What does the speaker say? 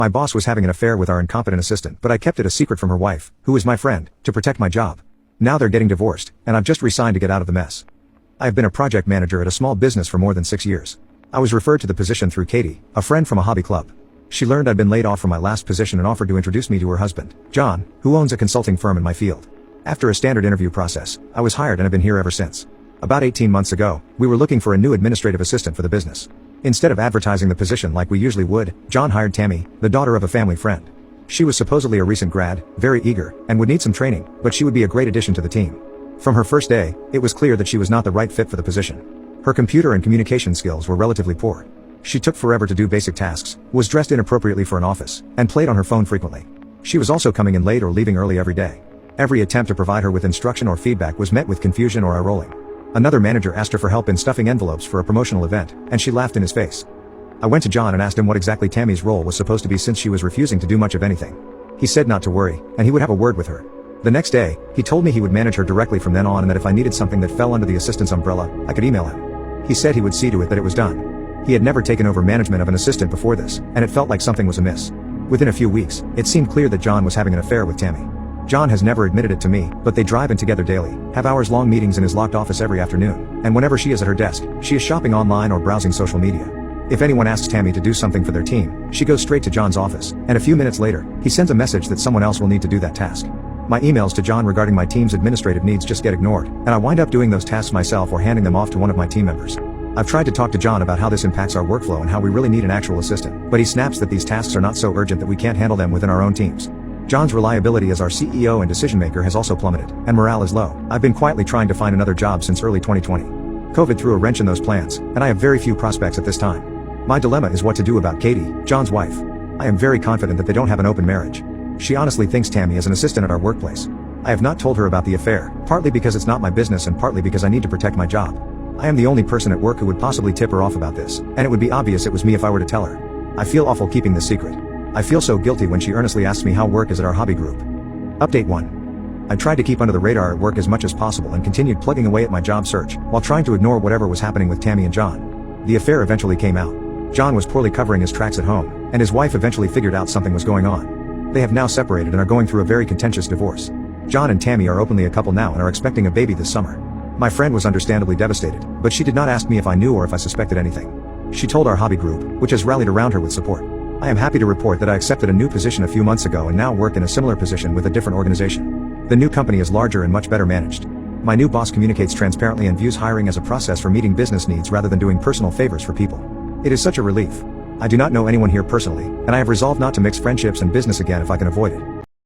My boss was having an affair with our incompetent assistant, but I kept it a secret from her wife, who is my friend, to protect my job. Now they're getting divorced, and I've just resigned to get out of the mess. I have been a project manager at a small business for more than 6 years. I was referred to the position through Katie, a friend from a hobby club. She learned I'd been laid off from my last position and offered to introduce me to her husband, John, who owns a consulting firm in my field. After a standard interview process, I was hired and have been here ever since. About 18 months ago, we were looking for a new administrative assistant for the business. Instead of advertising the position like we usually would, John hired Tammy, the daughter of a family friend. She was supposedly a recent grad, very eager, and would need some training, but she would be a great addition to the team. From her first day, it was clear that she was not the right fit for the position. Her computer and communication skills were relatively poor. She took forever to do basic tasks, was dressed inappropriately for an office, and played on her phone frequently. She was also coming in late or leaving early every day. Every attempt to provide her with instruction or feedback was met with confusion or eye-rolling. Another manager asked her for help in stuffing envelopes for a promotional event, and she laughed in his face. I went to John and asked him what exactly Tammy's role was supposed to be since she was refusing to do much of anything. He said not to worry, and he would have a word with her. The next day, he told me he would manage her directly from then on and that if I needed something that fell under the assistant's umbrella, I could email him. He said he would see to it that it was done. He had never taken over management of an assistant before this, and it felt like something was amiss. Within a few weeks, it seemed clear that John was having an affair with Tammy. John has never admitted it to me, but they drive in together daily, have hours-long meetings in his locked office every afternoon, and whenever she is at her desk, she is shopping online or browsing social media. If anyone asks Tammy to do something for their team, she goes straight to John's office, and a few minutes later, he sends a message that someone else will need to do that task. My emails to John regarding my team's administrative needs just get ignored, and I wind up doing those tasks myself or handing them off to one of my team members. I've tried to talk to John about how this impacts our workflow and how we really need an actual assistant, but he snaps that these tasks are not so urgent that we can't handle them within our own teams. John's reliability as our CEO and decision-maker has also plummeted, and morale is low. I've been quietly trying to find another job since early 2020. COVID threw a wrench in those plans, and I have very few prospects at this time. My dilemma is what to do about Katie, John's wife. I am very confident that they don't have an open marriage. She honestly thinks Tammy is an assistant at our workplace. I have not told her about the affair, partly because it's not my business and partly because I need to protect my job. I am the only person at work who would possibly tip her off about this, and it would be obvious it was me if I were to tell her. I feel awful keeping this secret. I feel so guilty when she earnestly asks me how work is at our hobby group. Update 1. I tried to keep under the radar at work as much as possible and continued plugging away at my job search, while trying to ignore whatever was happening with Tammy and John. The affair eventually came out. John was poorly covering his tracks at home, and his wife eventually figured out something was going on. They have now separated and are going through a very contentious divorce. John and Tammy are openly a couple now and are expecting a baby this summer. My friend was understandably devastated, but she did not ask me if I knew or if I suspected anything. She told our hobby group, which has rallied around her with support. I am happy to report that I accepted a new position a few months ago and now work in a similar position with a different organization. The new company is larger and much better managed. My new boss communicates transparently and views hiring as a process for meeting business needs rather than doing personal favors for people. It is such a relief. I do not know anyone here personally, and I have resolved not to mix friendships and business again if I can avoid it.